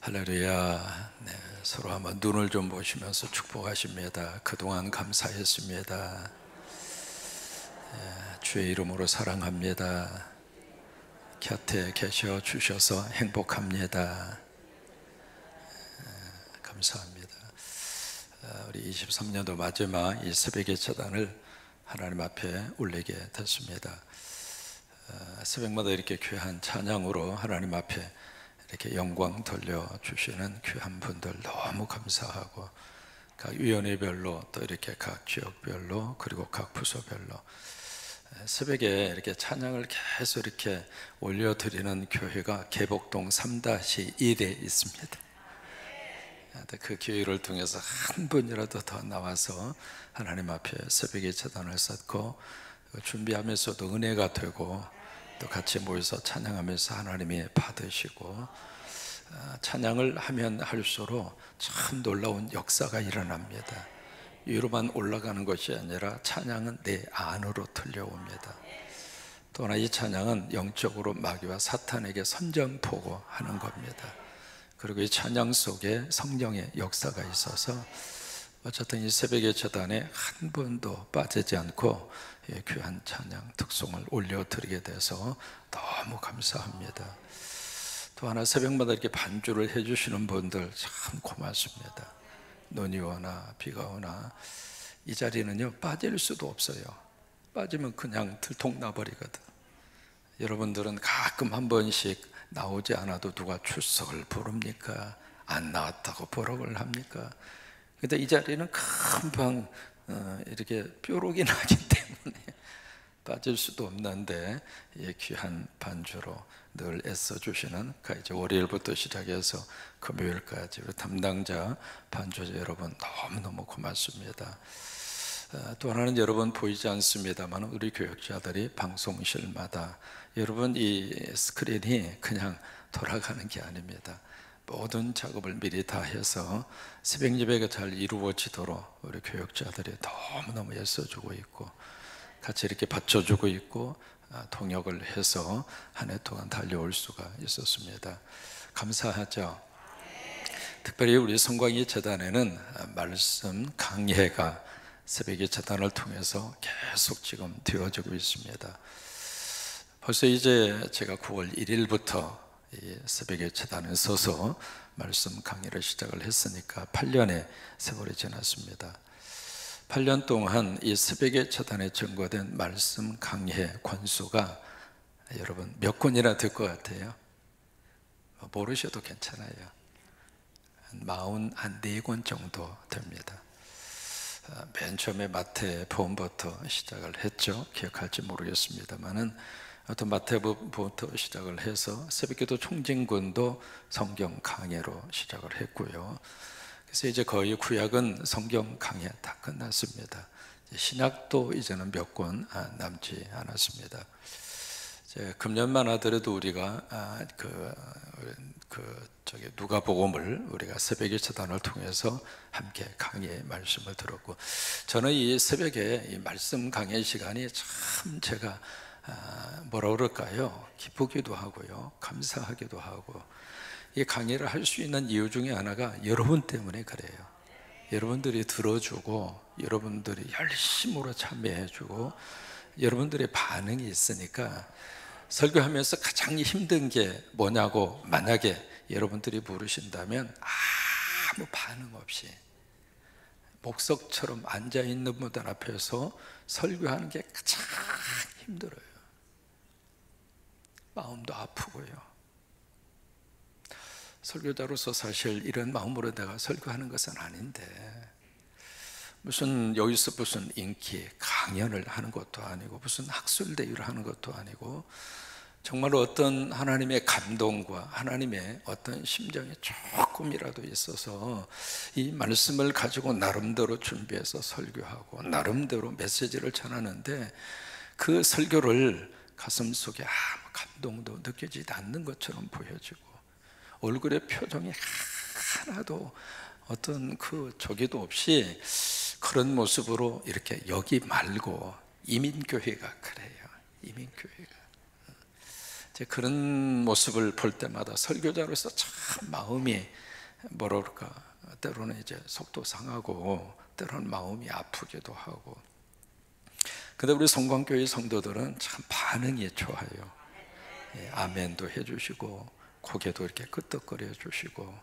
할렐루야. 네, 서로 한번 눈을 좀 보시면서 축복하십니다. 그동안 감사했습니다. 주의 이름으로 사랑합니다. 곁에 계셔 주셔서 행복합니다. 감사합니다. 우리 23년도 마지막 이 새벽의 제단을 하나님 앞에 올리게 됐습니다. 새벽마다 이렇게 귀한 찬양으로 하나님 앞에 이렇게 영광 돌려주시는 귀한 분들 너무 감사하고, 각 위원회별로 또 이렇게 각 지역별로 그리고 각 부서별로 새벽에 이렇게 찬양을 계속 이렇게 올려드리는 교회가 개복동 3-1에 있습니다. 그 기회를 통해서 한 분이라도 더 나와서 하나님 앞에 새벽의 제단을 쌓고 준비하면서도 은혜가 되고, 또 같이 모여서 찬양하면서 하나님이 받으시고, 찬양을 하면 할수록 참 놀라운 역사가 일어납니다. 위로만 올라가는 것이 아니라 찬양은 내 안으로 들려옵니다. 또 하나 이 찬양은 영적으로 마귀와 사탄에게 선전포고하는 겁니다. 그리고 이 찬양 속에 성령의 역사가 있어서 어쨌든 이 새벽의 제단에 한 번도 빠지지 않고 귀한 찬양 특송을 올려드리게 돼서 너무 감사합니다. 또 하나 새벽마다 이렇게 반주를 해주시는 분들 참 고맙습니다. 눈이 오나 비가 오나 이 자리는요 빠질 수도 없어요. 빠지면 그냥 들통나버리거든. 여러분들은 가끔 한 번씩 나오지 않아도 누가 출석을 부릅니까? 안 나왔다고 보록을 합니까? 근데 이 자리는 금방 이렇게 뾰록이 나기 때문에 빠질 수도 없는데, 귀한 반주로 늘 애써주시는 이제 월요일부터 시작해서 금요일까지 담당자 반주자 여러분 너무너무 고맙습니다. 또 하나는 여러분 보이지 않습니다만 우리 교역자들이 방송실마다 여러분 이 스크린이 그냥 돌아가는 게 아닙니다. 모든 작업을 미리 다 해서 새벽 예배가 잘 이루어지도록 우리 교역자들이 너무너무 애써주고 있고, 같이 이렇게 받쳐주고 있고, 동역을 해서 한 해 동안 달려올 수가 있었습니다. 감사하죠. 특별히 우리 성광이 재단에는 말씀 강해가 새벽의 재단을 통해서 계속 지금 되어지고 있습니다. 벌써 이제 제가 9월 1일부터 이 새벽의 재단에 서서 말씀 강의를 시작을 했으니까 8년의 세월이 지났습니다. 8년 동안 이 새벽의 재단에 증거된 말씀 강해 권수가 여러분 몇 권이나 될 것 같아요? 모르셔도 괜찮아요. 한 44권 정도 됩니다. 맨 처음에 마태복음부터 시작을 했죠. 기억할지 모르겠습니다만은 어떤 마태복음부터 시작을 해서 새벽기도 총진군도 성경 강해로 시작을 했고요. 그래서 이제 거의 구약은 성경 강해 다 끝났습니다. 신약도 이제는 몇 권 남지 않았습니다. 금년만 하더라도 우리가 누가복음을 우리가 새벽의 제단을 통해서 함께 강의 말씀을 들었고, 저는 이 새벽에 이 말씀 강의 시간이 참 제가 뭐라 그럴까요? 기쁘기도 하고요, 감사하기도 하고, 이 강의를 할 수 있는 이유 중에 하나가 여러분 때문에 그래요. 여러분들이 들어주고, 여러분들이 열심으로 참여해주고, 여러분들의 반응이 있으니까 설교하면서 가장 힘든 게 뭐냐고 만약에 여러분들이 물으신다면 아무 반응 없이 목석처럼 앉아있는 분들 앞에서 설교하는 게 가장 힘들어요. 마음도 아프고요. 설교자로서 사실 이런 마음으로 내가 설교하는 것은 아닌데, 무슨 여기서 무슨 인기 강연을 하는 것도 아니고 무슨 학술대회를 하는 것도 아니고, 정말로 어떤 하나님의 감동과 하나님의 어떤 심정이 조금이라도 있어서 이 말씀을 가지고 나름대로 준비해서 설교하고 나름대로 메시지를 전하는데, 그 설교를 가슴속에 아무 감동도 느껴지지 않는 것처럼 보여지고, 얼굴의 표정이 하나도 어떤 저기도 없이 그런 모습으로 이렇게 여기 말고, 이민교회가 그래요. 이민교회가 이제 그런 모습을 볼 때마다 설교자로서 참 마음이 뭐라 그럴까, 때로는 이제 속도 상하고 때로는 마음이 아프기도 하고. 근데 우리 성광교회 성도들은 참 반응이 좋아요. 아멘도 해주시고 고개도 이렇게 끄덕거려 주시고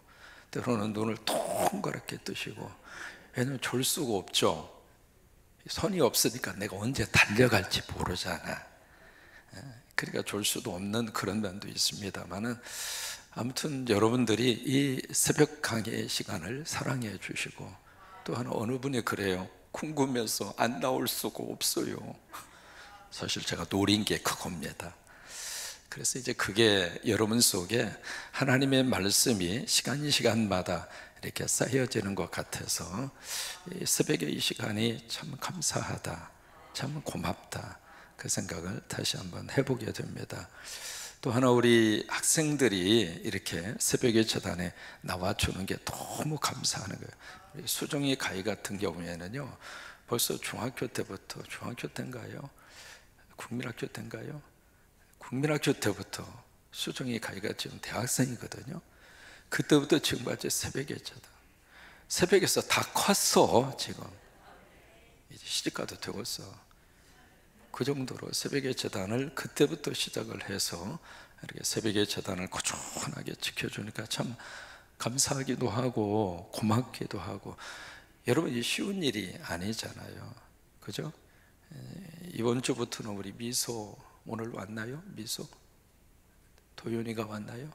때로는 눈을 동그랗게 뜨시고. 왜냐면 졸 수가 없죠. 손이 없으니까 내가 언제 달려갈지 모르잖아. 그러니까 졸 수도 없는 그런 면도 있습니다만은, 아무튼 여러분들이 이 새벽 강의 시간을 사랑해 주시고, 또한 어느 분이 그래요. 궁금해서 안 나올 수가 없어요. 사실 제가 노린 게 그겁니다. 그래서 이제 그게 여러분 속에 하나님의 말씀이 시간마다 이렇게 쌓여지는 것 같아서 이 새벽의 이 시간이 참 감사하다, 참 고맙다, 그 생각을 다시 한번 해보게 됩니다. 또 하나, 우리 학생들이 이렇게 새벽의 재단에 나와주는 게 너무 감사하는 거예요. 우리 수정이 가희 같은 경우에는요, 벌써 중학교 때부터, 중학교 때인가요? 국민학교 때인가요? 국민학교 때부터 수정이 가희가 지금 대학생이거든요. 그때부터 지금까지 새벽의 재단, 새벽에서 다 컸어. 지금 이제 시집가도 되었어. 그 정도로 새벽의 재단을 그때부터 시작을 해서 이렇게 새벽의 재단을 꾸준하게 지켜주니까 참 감사하기도 하고 고맙기도 하고. 여러분, 이 쉬운 일이 아니잖아요, 그죠? 이번 주부터는 우리 미소 오늘 왔나요? 미소? 도윤이가 왔나요?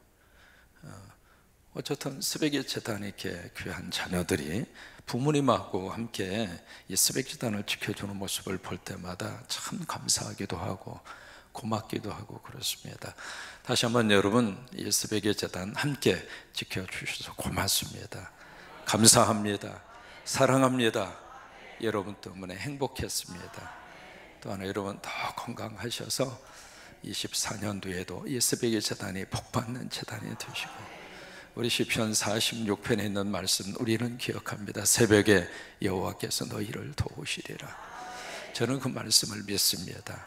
어쨌든 새벽의 재단에 이렇게 귀한 자녀들이 부모님하고 함께 이 새벽 재단을 지켜주는 모습을 볼 때마다 참 감사하기도 하고 고맙기도 하고 그렇습니다. 다시 한번 여러분, 이 새벽의 재단 함께 지켜주셔서 고맙습니다. 감사합니다. 사랑합니다. 여러분 때문에 행복했습니다. 또 하나, 여러분 더 건강하셔서 24년도에도 이 새벽의 재단이 복받는 재단이 되시고, 우리 시편 46편에 있는 말씀 우리는 기억합니다. 새벽에 여호와께서 너희를 도우시리라. 저는 그 말씀을 믿습니다.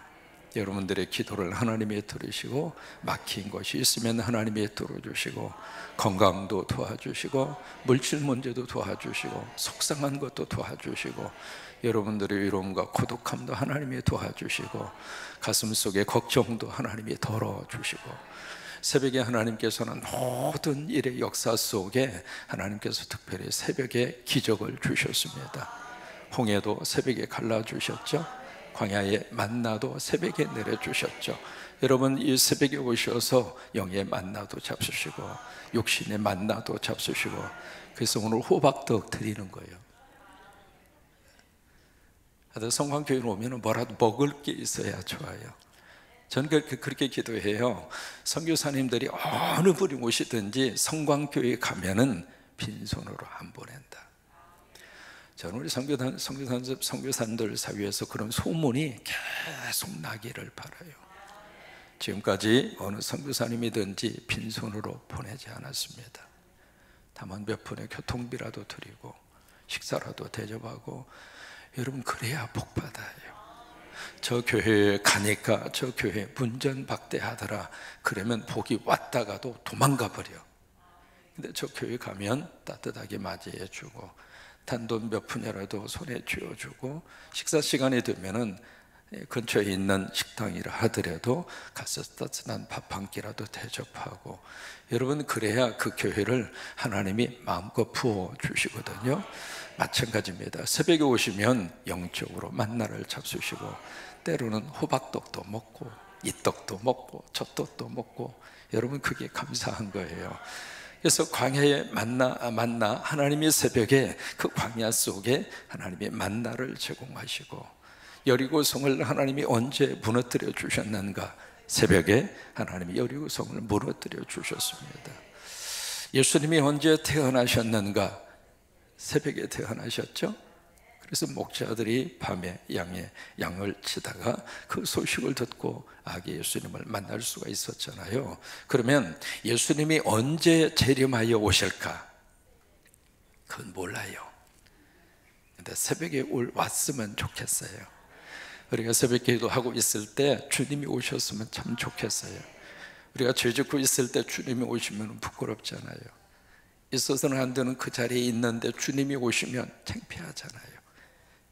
여러분들의 기도를 하나님이 들으시고, 막힌 것이 있으면 하나님이 들어주시고, 건강도 도와주시고, 물질 문제도 도와주시고, 속상한 것도 도와주시고, 여러분들의 외로움과 고독함도 하나님이 도와주시고, 가슴속의 걱정도 하나님이 덜어주시고, 새벽에 하나님께서는 모든 일의 역사 속에 하나님께서 특별히 새벽에 기적을 주셨습니다. 홍해도 새벽에 갈라주셨죠. 광야의 만나도 새벽에 내려주셨죠. 여러분, 이 새벽에 오셔서 영의 만나도 잡수시고 육신의 만나도 잡수시고, 그래서 오늘 호박떡 드리는 거예요. 성광교회에 오면 뭐라도 먹을 게 있어야 좋아요. 저는 그렇게 기도해요. 선교사님들이 어느 분이 오시든지 성광교회에 가면은 빈손으로 안 보낸다. 저는 우리 선교사님들 사이에서 그런 소문이 계속 나기를 바라요. 지금까지 어느 선교사님이든지 빈손으로 보내지 않았습니다. 다만 몇 분의 교통비라도 드리고 식사라도 대접하고, 여러분 그래야 복 받아요. 저 교회에 가니까 저 교회 문전박대하더라, 그러면 복이 왔다가도 도망가 버려. 근데 저 교회 가면 따뜻하게 맞이해 주고, 단돈 몇 푼이라도 손에 쥐어주고, 식사 시간이 되면은 근처에 있는 식당이라 하더라도 가서 따뜻한 밥 한 끼라도 대접하고, 여러분 그래야 그 교회를 하나님이 마음껏 부어 주시거든요. 마찬가지입니다. 새벽에 오시면 영적으로 만나를 잡수시고, 때로는 호박떡도 먹고 이 떡도 먹고 저 떡도 먹고, 여러분 그게 감사한 거예요. 그래서 광야의 만나 하나님의 새벽에 그 광야 속에 하나님의 만나를 제공하시고, 여리고성을 하나님이 언제 무너뜨려 주셨는가? 새벽에 하나님이 여리고성을 무너뜨려 주셨습니다. 예수님이 언제 태어나셨는가? 새벽에 태어나셨죠? 그래서 목자들이 밤에 양을 치다가 그 소식을 듣고 아기 예수님을 만날 수가 있었잖아요. 그러면 예수님이 언제 재림하여 오실까? 그건 몰라요. 근데 새벽에 왔으면 좋겠어요. 우리가 새벽 기도하고 있을 때 주님이 오셨으면 참 좋겠어요. 우리가 죄 짓고 있을 때 주님이 오시면 부끄럽잖아요. 있어서는 안 되는 그 자리에 있는데 주님이 오시면 창피하잖아요.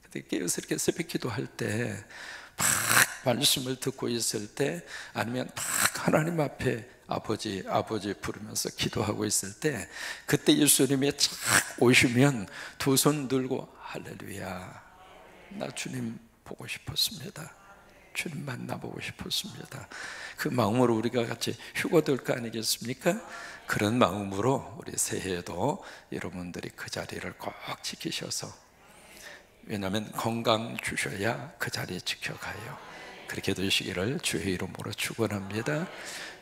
근데 깨어서 이렇게 새벽 기도할 때 막 말씀을 듣고 있을 때, 아니면 막 하나님 앞에 아버지 아버지 부르면서 기도하고 있을 때, 그때 예수님이 착 오시면 두 손 들고 할렐루야, 나 주님 보고 싶었습니다, 주님 만나보고 싶었습니다, 그 마음으로 우리가 같이 휴거될 거 아니겠습니까? 그런 마음으로 우리 새해에도 여러분들이 그 자리를 꼭 지키셔서, 왜냐하면 건강 주셔야 그 자리에 지켜가요. 그렇게 되시기를 주의 이름으로 축원합니다.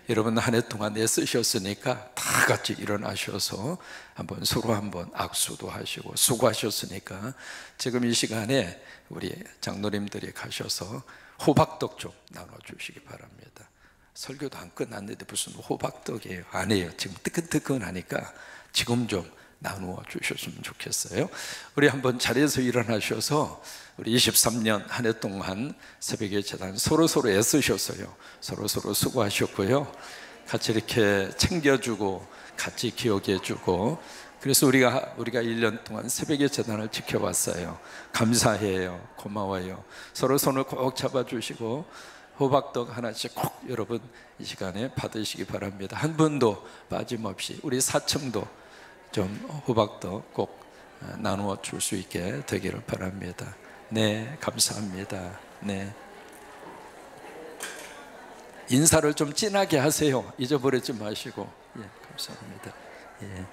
여러분 한 해 동안 애쓰셨으니까 다 같이 일어나셔서 한번 서로 한번 악수도 하시고, 수고하셨으니까 지금 이 시간에 우리 장로님들이 가셔서 호박떡 좀 나눠주시기 바랍니다. 설교도 안 끝났는데 무슨 호박떡이에요? 아니에요. 지금 뜨끈뜨끈하니까 지금 좀 나누어 주셨으면 좋겠어요. 우리 한번 자리에서 일어나셔서 우리 23년 한 해 동안 새벽의 재단 서로 애쓰셨어요. 서로 수고하셨고요. 같이 이렇게 챙겨주고 같이 기억해주고, 그래서 우리가 1년 동안 새벽의 재단을 지켜봤어요. 감사해요. 고마워요. 서로 손을 꼭 잡아주시고 호박떡 하나씩 꼭 여러분 이 시간에 받으시기 바랍니다. 한 분도 빠짐없이, 우리 4층도 좀 호박떡 꼭 나누어 줄 수 있게 되기를 바랍니다. 네, 감사합니다. 네, 인사를 좀 진하게 하세요. 잊어버리지 마시고. 예, 감사합니다. 예.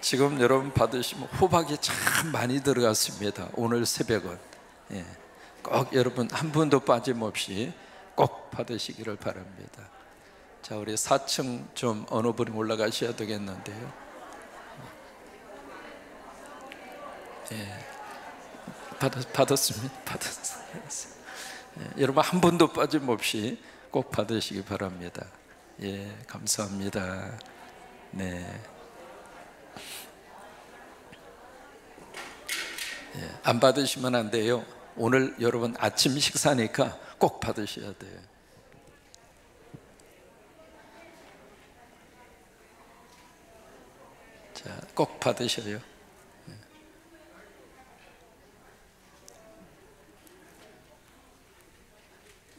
지금 여러분 받으시면 호박이 참 많이 들어갔습니다. 오늘 새벽은. 예, 꼭 여러분 한 분도 빠짐없이 꼭 받으시기를 바랍니다. 자, 우리 4층 좀 어느 분이 올라가셔야 되겠는데요. 예, 받았습니다. 예, 여러분 한 분도 빠짐없이 꼭 받으시기 바랍니다. 예, 감사합니다. 네. 예, 안 받으시면 안 돼요. 오늘 여러분 아침 식사니까 꼭 받으셔야 돼요. 자, 꼭 받으셔요.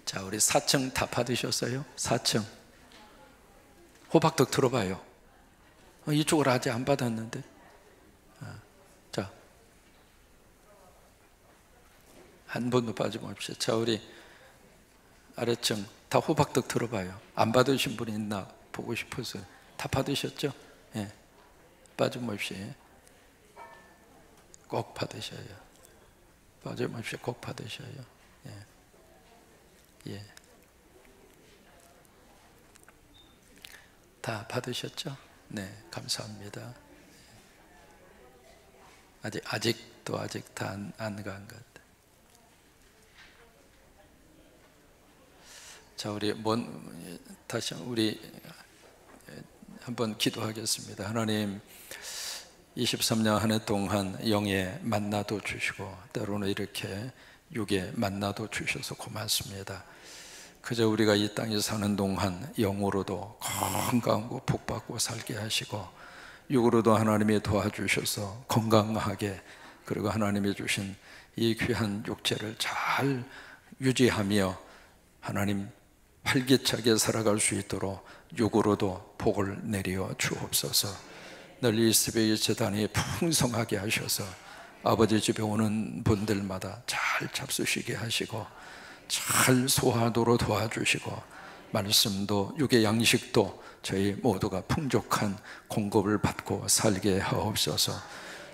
자, 우리 4층 다 받으셨어요? 4층 호박떡 들어봐요. 이쪽을 아직 안 받았는데. 자, 한 번도 빠짐없이. 자, 우리 아래층 다 호박떡 들어봐요. 안 받으신 분이 있나 보고 싶어서. 다 받으셨죠? 예, 빠짐없이 꼭 받으셔요. 빠짐없이 꼭 받으셔요. 예. 예. 다 받으셨죠? 네, 감사합니다. 아직 다 안 간 것. 자, 다시 우리 한번 기도하겠습니다. 하나님, 23년 한 해 동안 영의 만나도 주시고 때로는 이렇게 육의 만나도 주셔서 고맙습니다. 그저 우리가 이 땅에 사는 동안 영으로도 건강하고 복받고 살게 하시고, 육으로도 하나님이 도와주셔서 건강하게, 그리고 하나님이 주신 이 귀한 육체를 잘 유지하며 하나님 활기차게 살아갈 수 있도록 육으로도 복을 내려 주옵소서. 늘 이 새벽의 재단이 풍성하게 하셔서 아버지 집에 오는 분들마다 잘 잡수시게 하시고 잘 소화하도록 도와주시고, 말씀도 육의 양식도 저희 모두가 풍족한 공급을 받고 살게 하옵소서.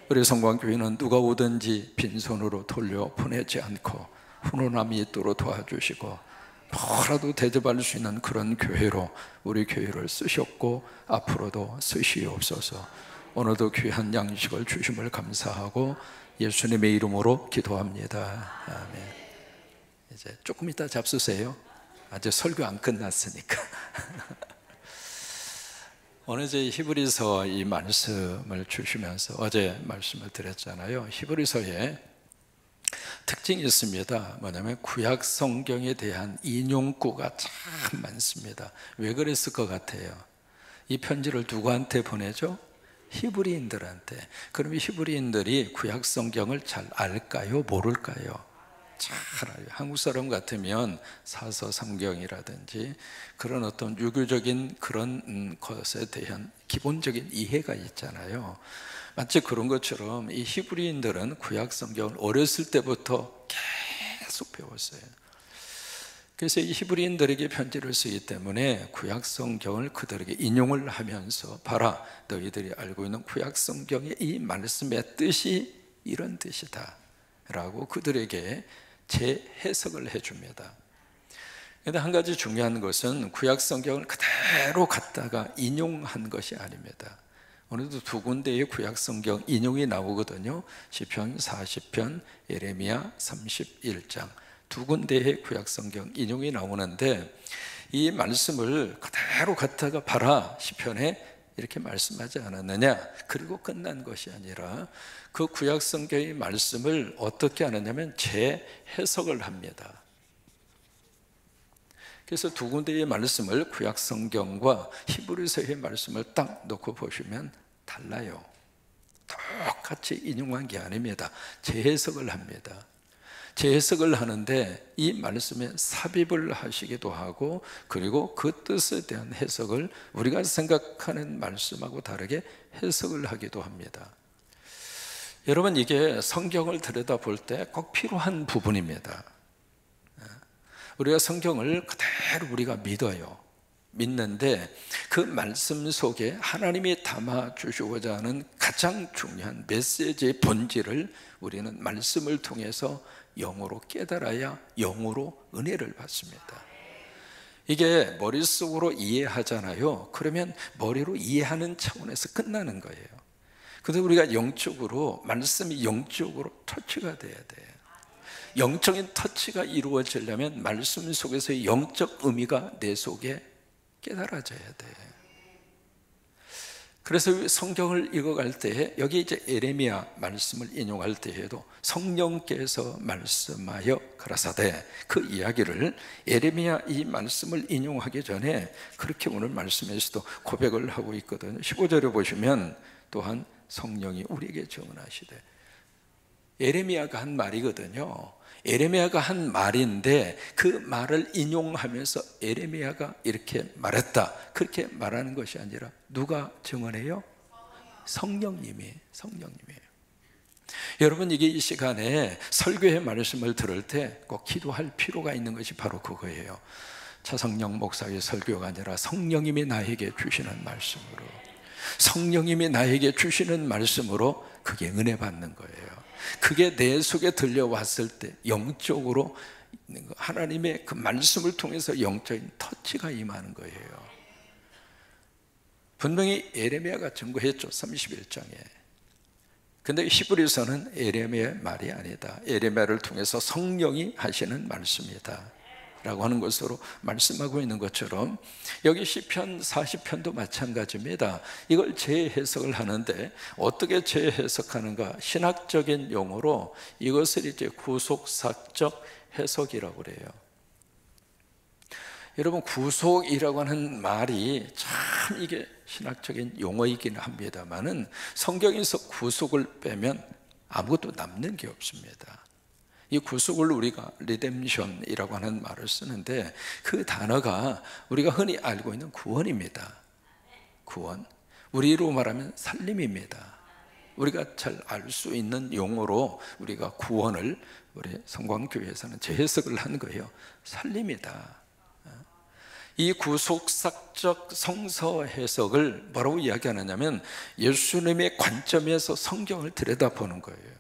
우리 성광교회는 누가 오든지 빈손으로 돌려 보내지 않고 훈훈함이 있도록 도와주시고, 뭐라도 대접할 수 있는 그런 교회로 우리 교회를 쓰셨고 앞으로도 쓰시옵소서. 오늘도 귀한 양식을 주심을 감사하고 예수님의 이름으로 기도합니다. 아멘. 이제 조금 이따 잡수세요. 아직 설교 안 끝났으니까. 오늘 저희 히브리서 이 말씀을 주시면서 어제 말씀을 드렸잖아요. 히브리서에 특징이 있습니다. 뭐냐면 구약 성경에 대한 인용구가 참 많습니다. 왜 그랬을 것 같아요? 이 편지를 누구한테 보내죠? 히브리인들한테. 그럼 히브리인들이 구약 성경을 잘 알까요? 모를까요? 잘 알아요. 한국 사람 같으면 사서 성경이라든지 그런 어떤 유교적인 그런 것에 대한 기본적인 이해가 있잖아요. 마치 그런 것처럼 이 히브리인들은 구약 성경을 어렸을 때부터 계속 배웠어요. 그래서 이 히브리인들에게 편지를 쓰기 때문에 구약 성경을 그들에게 인용을 하면서 봐라, 너희들이 알고 있는 구약 성경의 이 말씀의 뜻이 이런 뜻이다 라고 그들에게 재해석을 해줍니다. 그런데 한 가지 중요한 것은 구약 성경을 그대로 갖다가 인용한 것이 아닙니다. 오늘도 두 군데의 구약 성경 인용이 나오거든요. 시편 40편, 예레미야 31장 두 군데의 구약 성경 인용이 나오는데 이 말씀을 그대로 갖다가 봐라, 시편에 이렇게 말씀하지 않았느냐. 그리고 끝난 것이 아니라 그 구약 성경의 말씀을 어떻게 하느냐면 재해석을 합니다. 그래서 두 군데의 말씀을 구약 성경과 히브리서의 말씀을 딱 놓고 보시면 달라요. 똑같이 인용한 게 아닙니다. 재해석을 합니다. 재해석을 하는데 이 말씀에 삽입을 하시기도 하고 그리고 그 뜻에 대한 해석을 우리가 생각하는 말씀하고 다르게 해석을 하기도 합니다. 여러분, 이게 성경을 들여다볼 때 꼭 필요한 부분입니다. 우리가 성경을 그대로 우리가 믿는데 그 말씀 속에 하나님이 담아 주시고자 하는 가장 중요한 메시지의 본질을 우리는 말씀을 통해서 영으로 깨달아야 영으로 은혜를 받습니다. 이게 머릿속으로 이해하잖아요. 그러면 머리로 이해하는 차원에서 끝나는 거예요. 그런데 우리가 영적으로, 말씀이 영적으로 터치가 돼야 돼요. 영적인 터치가 이루어지려면 말씀 속에서의 영적 의미가 내 속에 깨달아져야 돼요. 그래서 성경을 읽어갈 때 여기 이제 예레미야 말씀을 인용할 때에도 성령께서 말씀하여 가라사대, 그 이야기를 예레미야 이 말씀을 인용하기 전에 그렇게 오늘 말씀에서도 고백을 하고 있거든요. 15절에 보시면 또한 성령이 우리에게 증언하시되, 예레미야가 한 말이거든요. 예레미야가 한 말인데 그 말을 인용하면서 예레미야가 이렇게 말했다, 그렇게 말하는 것이 아니라 누가 증언해요? 성령님이에요. 여러분, 이게 이 시간에 설교의 말씀을 들을 때 꼭 기도할 필요가 있는 것이 바로 그거예요. 차성령 목사의 설교가 아니라 성령님이 나에게 주시는 말씀으로, 성령님이 나에게 주시는 말씀으로 그게 은혜 받는 거예요. 그게 내 속에 들려왔을 때 영적으로 하나님의 그 말씀을 통해서 영적인 터치가 임하는 거예요. 분명히 예레미야가 증거했죠, 31장에. 근데 히브리서는 예레미야의 말이 아니다, 예레미야를 통해서 성령이 하시는 말씀이다 라고 하는 것으로 말씀하고 있는 것처럼 여기 시편 40편도 마찬가지입니다. 이걸 재해석을 하는데 어떻게 재해석하는가? 신학적인 용어로 이것을 이제 구속사적 해석이라고 그래요. 여러분, 구속이라고 하는 말이 참 이게 신학적인 용어이긴 합니다만은 성경에서 구속을 빼면 아무것도 남는 게 없습니다. 이 구속을 우리가 리뎀션이라고 하는 말을 쓰는데 그 단어가 우리가 흔히 알고 있는 구원입니다. 구원, 우리로 말하면 살림입니다. 우리가 잘 알 수 있는 용어로 우리가 구원을 우리 성광교회에서는 재해석을 한 거예요. 살림이다. 이 구속사적 성서 해석을 뭐라고 이야기하느냐면 예수님의 관점에서 성경을 들여다보는 거예요.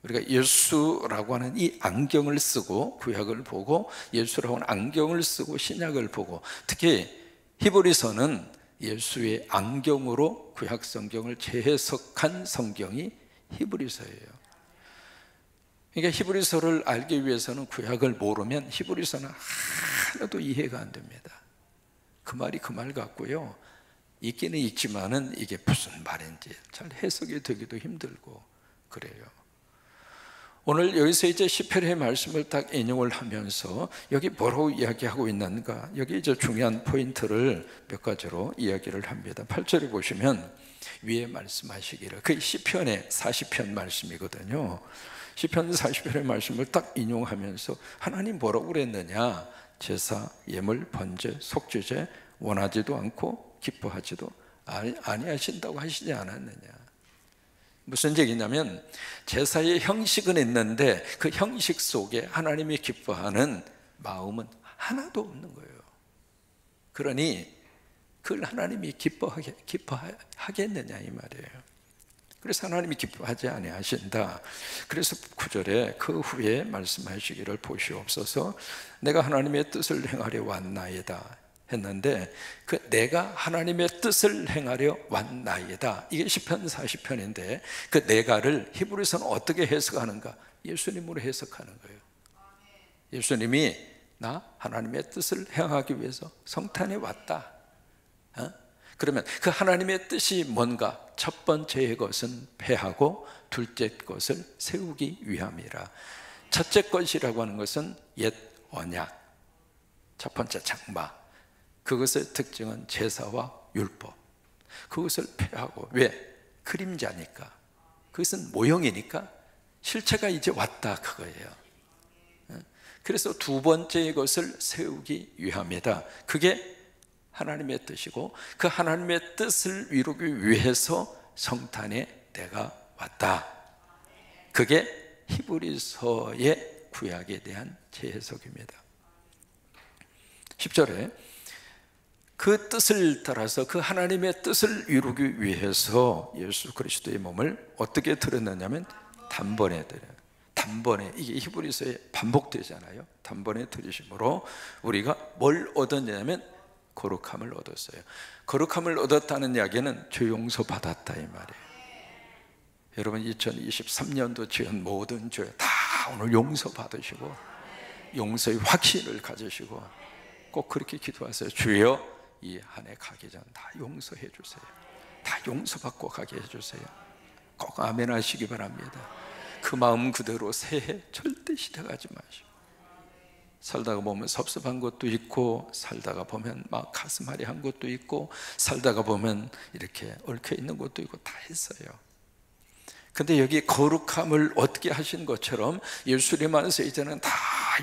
우리가 예수라고 하는 이 안경을 쓰고 구약을 보고, 예수라고 하는 안경을 쓰고 신약을 보고, 특히 히브리서는 예수의 안경으로 구약 성경을 재해석한 성경이 히브리서예요. 그러니까 히브리서를 알기 위해서는 구약을 모르면 히브리서는 하나도 이해가 안 됩니다. 그 말이 그 말 같고요, 있기는 있지만은 이게 무슨 말인지 잘 해석이 되기도 힘들고 그래요. 오늘 여기서 이제 시편의 말씀을 딱 인용을 하면서 여기 뭐라고 이야기하고 있는가, 여기 이제 중요한 포인트를 몇 가지로 이야기를 합니다. 8절에 보시면 위에 말씀하시기를, 그 시편의 40편 말씀이거든요. 시편 40편의 말씀을 딱 인용하면서 하나님 뭐라고 그랬느냐, 제사, 예물, 번제, 속죄제 원하지도 않고 기뻐하지도 아니하신다고 하시지 않았느냐. 무슨 얘기냐면 제사의 형식은 있는데 그 형식 속에 하나님이 기뻐하는 마음은 하나도 없는 거예요. 그러니 그걸 하나님이 기뻐하겠느냐 이 말이에요. 그래서 하나님이 기뻐하지 아니하신다. 그래서 9절에 그 후에 말씀하시기를 보시옵소서, 내가 하나님의 뜻을 행하려 왔나이다 했는데, 그 내가 하나님의 뜻을 행하려 왔나이다, 이게 시편 40편인데 그 내가를 히브리서는 어떻게 해석하는가? 예수님으로 해석하는 거예요. 예수님이 나 하나님의 뜻을 행하기 위해서 성탄에 왔다. 그러면 그 하나님의 뜻이 뭔가? 첫 번째의 것은 패하고 둘째 것을 세우기 위함이라. 첫째 것이라고 하는 것은 옛 언약, 첫 번째 장막, 그것의 특징은 제사와 율법, 그것을 패하고, 왜? 그림자니까, 그것은 모형이니까 실체가 이제 왔다 그거예요. 그래서 두 번째의 것을 세우기 위함이다. 그게 하나님의 뜻이고, 그 하나님의 뜻을 이루기 위해서 성탄에 내가 왔다. 그게 히브리서의 구약에 대한 재해석입니다. 10절에 그 뜻을 따라서, 그 하나님의 뜻을 이루기 위해서 예수 그리스도의 몸을 어떻게 드렸느냐면 단번에 드려요. 단번에, 이게 히브리서에 반복되잖아요. 단번에 드리심으로 우리가 뭘 얻었냐면 거룩함을 얻었어요. 거룩함을 얻었다는 이야기는 죄 용서 받았다 이 말이에요. 여러분 2023년도 지은 모든 죄 다 오늘 용서 받으시고 용서의 확신을 가지시고 꼭 그렇게 기도하세요. 주여, 이 한 해 가기 전 다 용서해 주세요. 다 용서받고 가게 해주세요. 꼭 아멘 하시기 바랍니다. 그 마음 그대로 새해 절대 시대가지 마시고, 살다가 보면 섭섭한 것도 있고, 살다가 보면 막 가슴 아리한 것도 있고, 살다가 보면 이렇게 얽혀 있는 것도 있고, 다 했어요. 근데 여기 거룩함을 얻게 하신 것처럼 예수님 안에서 이제는 다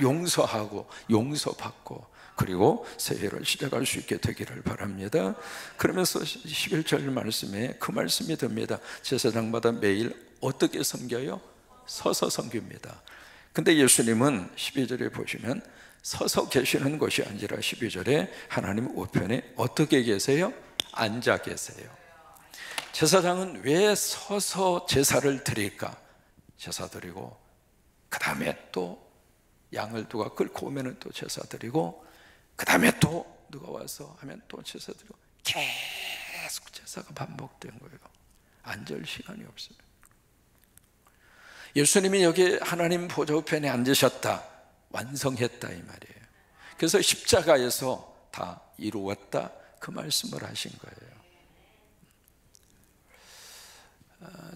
용서하고 용서받고, 그리고 새해를 시작할 수 있게 되기를 바랍니다. 그러면서 11절 말씀에 그 말씀이 듭니다. 제사장마다 매일 어떻게 섬겨요? 서서 섬깁니다. 근데 예수님은 12절에 보시면 서서 계시는 것이 아니라 12절에 하나님 우편에 어떻게 계세요? 앉아 계세요. 제사장은 왜 서서 제사를 드릴까? 제사 드리고 그 다음에 또 양을 누가 끌고 오면 또 제사 드리고, 그 다음에 또 누가 와서 하면 또 제사 드리고, 계속 제사가 반복된 거예요. 앉을 시간이 없어요. 예수님이 여기 하나님 보좌 우편에 앉으셨다, 완성했다 이 말이에요. 그래서 십자가에서 다 이루었다 그 말씀을 하신 거예요.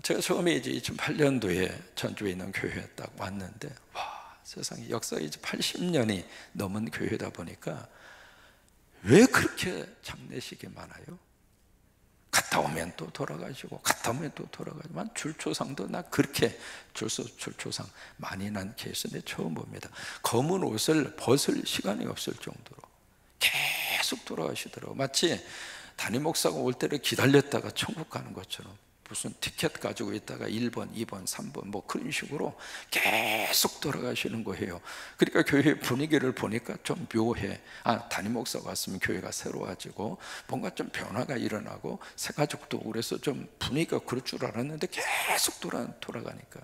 제가 처음에 이제 2008년도에 전주에 있는 교회에 딱 왔는데, 와, 세상에 역사가 이제 80년이 넘은 교회다 보니까 왜 그렇게 장례식이 많아요? 갔다 오면 또 돌아가시고, 갔다 오면 또 돌아가시고, 줄초상도 나 그렇게 줄초상 많이 난 케이스인데 처음 봅니다. 검은 옷을 벗을 시간이 없을 정도로 계속 돌아가시더라고요. 마치 담임 목사가 올 때를 기다렸다가 천국 가는 것처럼 무슨 티켓 가지고 있다가 1번, 2번, 3번 뭐 그런 식으로 계속 돌아가시는 거예요. 그러니까 교회 분위기를 보니까 좀 묘해. 담임 목사가 왔으면 교회가 새로워지고 뭔가 좀 변화가 일어나고 새 가족도 그래서 좀 분위기가 그럴 줄 알았는데 계속 돌아가니까.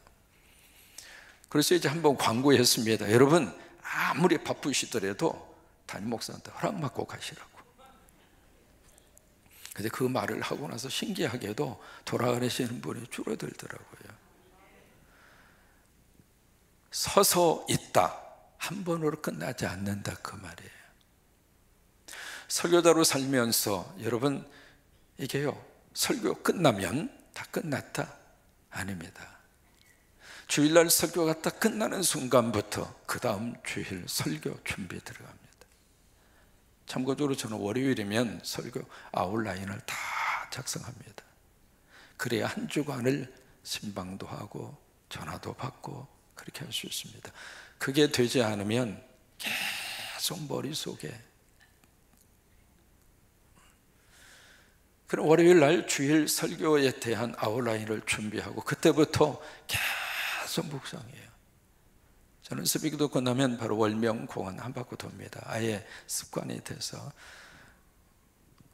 그래서 이제 한번 광고했습니다. 여러분 아무리 바쁘시더라도 담임 목사한테 허락받고 가시라고. 근데 그 말을 하고 나서 신기하게도 돌아가시는 분이 줄어들더라고요. 서서 있다, 한 번으로 끝나지 않는다 그 말이에요. 설교자로 살면서 여러분 이게요, 설교 끝나면 다 끝났다? 아닙니다. 주일날 설교가 딱 끝나는 순간부터 그 다음 주일 설교 준비 들어갑니다. 참고적으로 저는 월요일이면 설교 아웃라인을 다 작성합니다. 그래야 한 주간을 신방도 하고 전화도 받고 그렇게 할 수 있습니다. 그게 되지 않으면 계속 머릿속에, 그럼 월요일 날 주일 설교에 대한 아웃라인을 준비하고 그때부터 계속 묵상해요. 저는 새벽기도 끝나면 바로 월명공원 한 바퀴 돕니다. 아예 습관이 돼서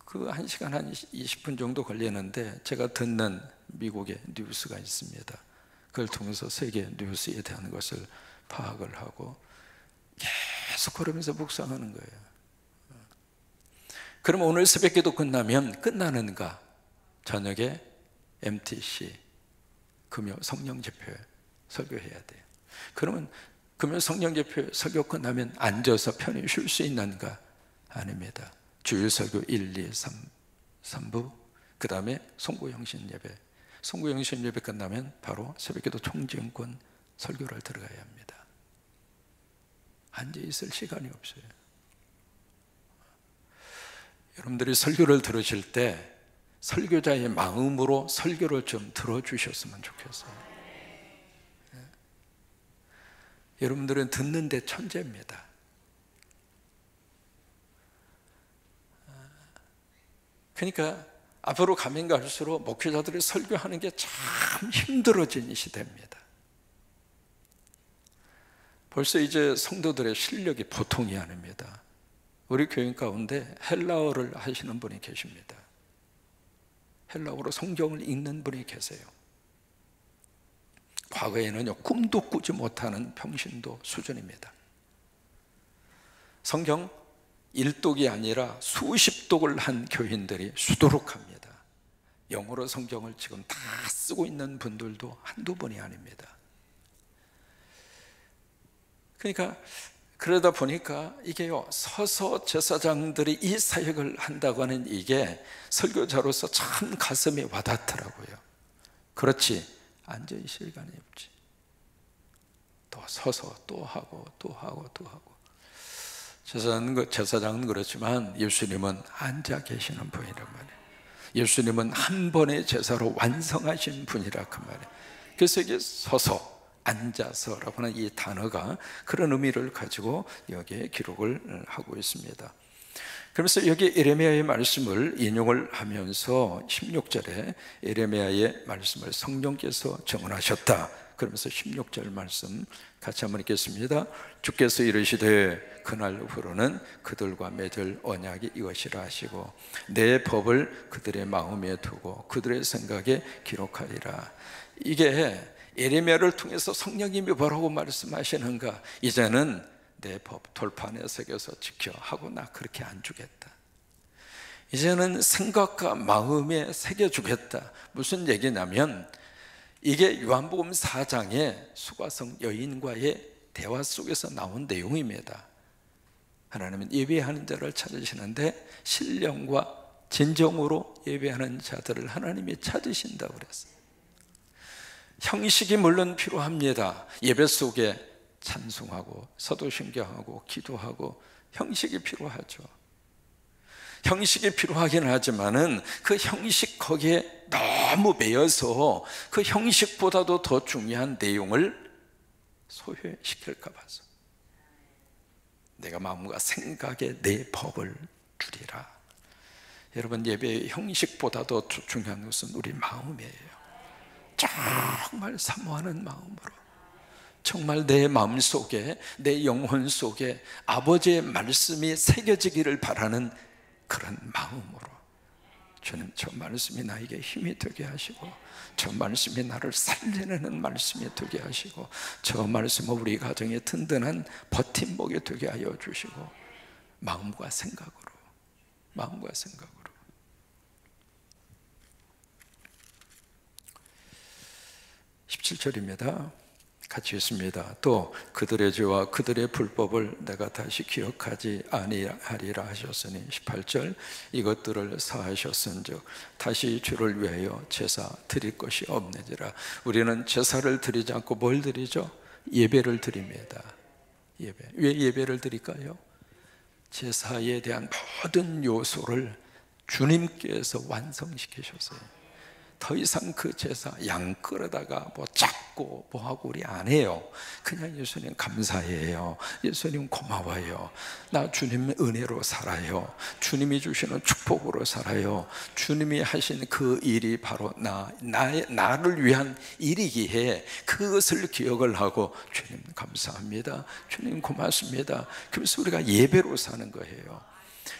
그 1시간 한 20분 정도 걸리는데 제가 듣는 미국의 뉴스가 있습니다. 그걸 통해서 세계 뉴스에 대한 것을 파악을 하고 계속 걸으면서 묵상하는 거예요. 그럼 오늘 새벽기도 끝나면 끝나는가? 저녁에 MTC 금요 성령집회 설교해야 돼요. 그러면 금요 성령집회 설교 끝나면 앉아서 편히 쉴 수 있는가? 아닙니다. 주일 설교 1, 2, 3부, 그 다음에 송구영신 예배. 송구영신 예배 끝나면 바로 새벽기도 총지연권 설교를 들어가야 합니다. 앉아 있을 시간이 없어요. 여러분들이 설교를 들으실 때 설교자의 마음으로 설교를 좀 들어주셨으면 좋겠어요. 여러분들은 듣는데 천재입니다. 그러니까 앞으로 가면 갈수록 목회자들이 설교하는 게 참 힘들어지는 시대입니다. 벌써 이제 성도들의 실력이 보통이 아닙니다. 우리 교인 가운데 헬라어를 하시는 분이 계십니다. 헬라어로 성경을 읽는 분이 계세요. 과거에는요, 꿈도 꾸지 못하는 평신도 수준입니다. 성경 1독이 아니라 수십 독을 한 교인들이 수두룩합니다. 영어로 성경을 지금 다 쓰고 있는 분들도 한두 분이 아닙니다. 그러니까 그러다 보니까 이게요, 서서 제사장들이 이 사역을 한다고 하는 이게 설교자로서 참 가슴에 와닿더라고요. 그렇지, 앉아있을 시간이 없지. 또 서서 또 하고 또 하고 또 하고. 제사장은 그렇지만 예수님은 앉아 계시는 분이란 말이에요. 예수님은 한 번의 제사로 완성하신 분이라 그 말이에요. 그래서 이게 서서, 앉아서라고 하는 이 단어가 그런 의미를 가지고 여기에 기록을 하고 있습니다. 그러면서 여기 예레미야의 말씀을 인용을 하면서 16절에 예레미야의 말씀을 성령께서 정언하셨다. 그러면서 16절 말씀 같이 한번 읽겠습니다. 주께서 이르시되 그날후로는 그들과 맺을 언약이 이것이라 하시고 내 법을 그들의 마음에 두고 그들의 생각에 기록하리라. 이게 예레미야를 통해서 성령님이 뭐라고 말씀하시는가? 이제는 내 법 돌판에 새겨서 지켜 하고 나 그렇게 안 주겠다. 이제는 생각과 마음에 새겨주겠다. 무슨 얘기냐면 이게 요한복음 4장의 수가성 여인과의 대화 속에서 나온 내용입니다. 하나님은 예배하는 자를 찾으시는데 신령과 진정으로 예배하는 자들을 하나님이 찾으신다고 그랬어요. 형식이 물론 필요합니다. 예배 속에 찬송하고 서도신경하고 기도하고 형식이 필요하죠. 형식이 필요하긴 하지만은 그 형식 거기에 너무 매여서 그 형식보다도 더 중요한 내용을 소외시킬까 봐서 내가 마음과 생각에 내 법을 주리라. 여러분, 예배의 형식보다도 중요한 것은 우리 마음이에요. 정말 사모하는 마음으로, 정말 내 마음속에, 내 영혼 속에 아버지의 말씀이 새겨지기를 바라는 그런 마음으로 주님, 저 말씀이 나에게 힘이 되게 하시고 저 말씀이 나를 살려내는 말씀이 되게 하시고 저 말씀은 우리 가정에 든든한 버팀목이 되게 하여 주시고 마음과 생각으로 17절입니다. 같이 있습니다. 또 그들의 죄와 그들의 불법을 내가 다시 기억하지 아니하리라 하셨으니 18절 이것들을 사하셨은즉 다시 주를 위하여 제사 드릴 것이 없느니라. 우리는 제사를 드리지 않고 뭘 드리죠? 예배를 드립니다. 예배. 왜 예배를 드릴까요? 제사에 대한 모든 요소를 주님께서 완성시키셨어요. 더 이상 그 제사 양 끌어다가 뭐 잡고 뭐 하고 우리 안 해요. 그냥 예수님 감사해요. 예수님 고마워요. 나 주님 은혜로 살아요. 주님이 주시는 축복으로 살아요. 주님이 하신 그 일이 바로 나를 위한 일이기에 그것을 기억을 하고 주님 감사합니다. 주님 고맙습니다. 그래서 우리가 예배로 사는 거예요.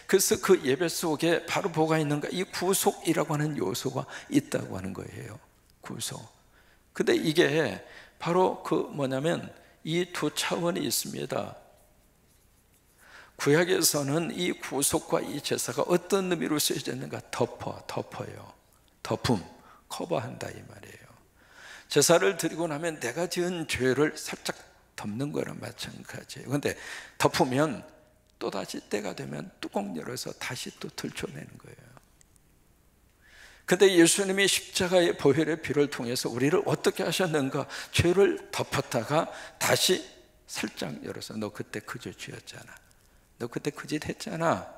그래서 그 예배 속에 바로 뭐가 있는가? 이 구속이라고 하는 요소가 있다고 하는 거예요. 구속. 근데 이게 바로 그 뭐냐면 이 두 차원이 있습니다. 구약에서는 이 구속과 이 제사가 어떤 의미로 쓰여졌는가? 덮어요. 덮음, 커버한다 이 말이에요. 제사를 드리고 나면 내가 지은 죄를 살짝 덮는 거랑 마찬가지예요. 그런데 덮으면 또다시 때가 되면 뚜껑 열어서 다시 또 들춰내는 거예요. 근데 예수님이 십자가의 보혈의 피를 통해서 우리를 어떻게 하셨는가? 죄를 덮었다가 다시 살짝 열어서 너 그때 그 죄 지었잖아. 너 그때 그 짓 했잖아.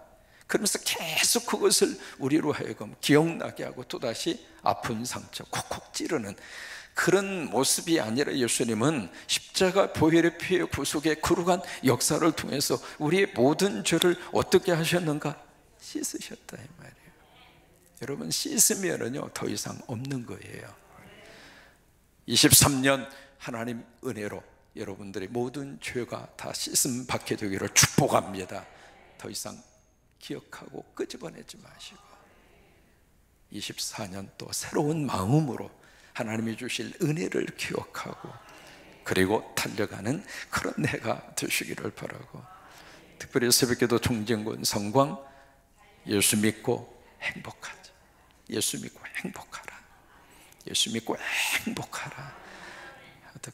그러면서 계속 그것을 우리로 하여금 기억나게 하고 또다시 아픈 상처 콕콕 찌르는 그런 모습이 아니라 예수님은 십자가 보혈의 피의 구속의 거룩한 역사를 통해서 우리의 모든 죄를 어떻게 하셨는가? 씻으셨다 이 말이에요. 여러분 씻으면은요 더 이상 없는 거예요. 23년 하나님 은혜로 여러분들의 모든 죄가 다 씻음 받게 되기를 축복합니다. 더 이상 기억하고 끄집어내지 마시고 24년 또 새로운 마음으로 하나님이 주실 은혜를 기억하고 그리고 달려가는 그런 해가 되시기를 바라고, 특별히 새벽기도 총진군 성광 예수 믿고 행복하자. 예수 믿고 행복하라. 예수 믿고 행복하라.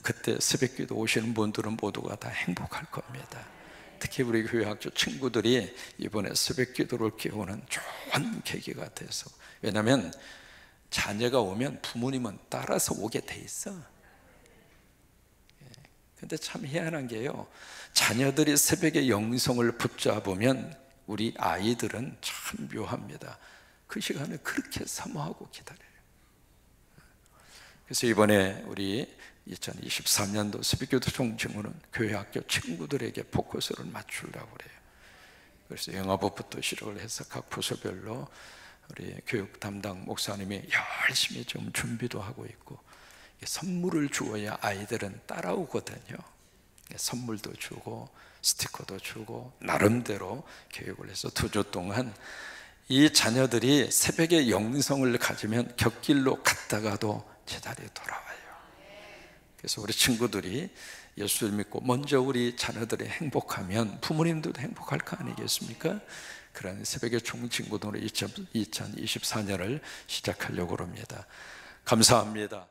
그때 새벽기도 오시는 분들은 모두가 다 행복할 겁니다. 특히 우리 교회학교 친구들이 이번에 새벽기도를 깨우는 좋은 계기가 돼서, 왜냐하면 자녀가 오면 부모님은 따라서 오게 돼 있어. 근데 참 희한한 게요, 자녀들이 새벽에 영성을 붙잡으면 우리 아이들은 참 묘합니다. 그 시간을 그렇게 사모하고 기다려요. 그래서 이번에 우리 2023년도 새벽기도 총증으로는 교회학교 친구들에게 포커스를 맞추려고 그래요. 그래서 영화부터 시작을 해서 각 부서별로 우리 교육 담당 목사님이 열심히 좀 준비도 하고 있고, 선물을 주어야 아이들은 따라오거든요. 선물도 주고 스티커도 주고 나름대로 교육을 해서 2주 동안 이 자녀들이 새벽에 영성을 가지면 곁길로 갔다가도 제자리에 돌아와요. 그래서 우리 친구들이 예수를 믿고 먼저 우리 자녀들이 행복하면 부모님들도 행복할 거 아니겠습니까? 그런 새벽의 총친구들로 2024년을 시작하려고 합니다. 감사합니다.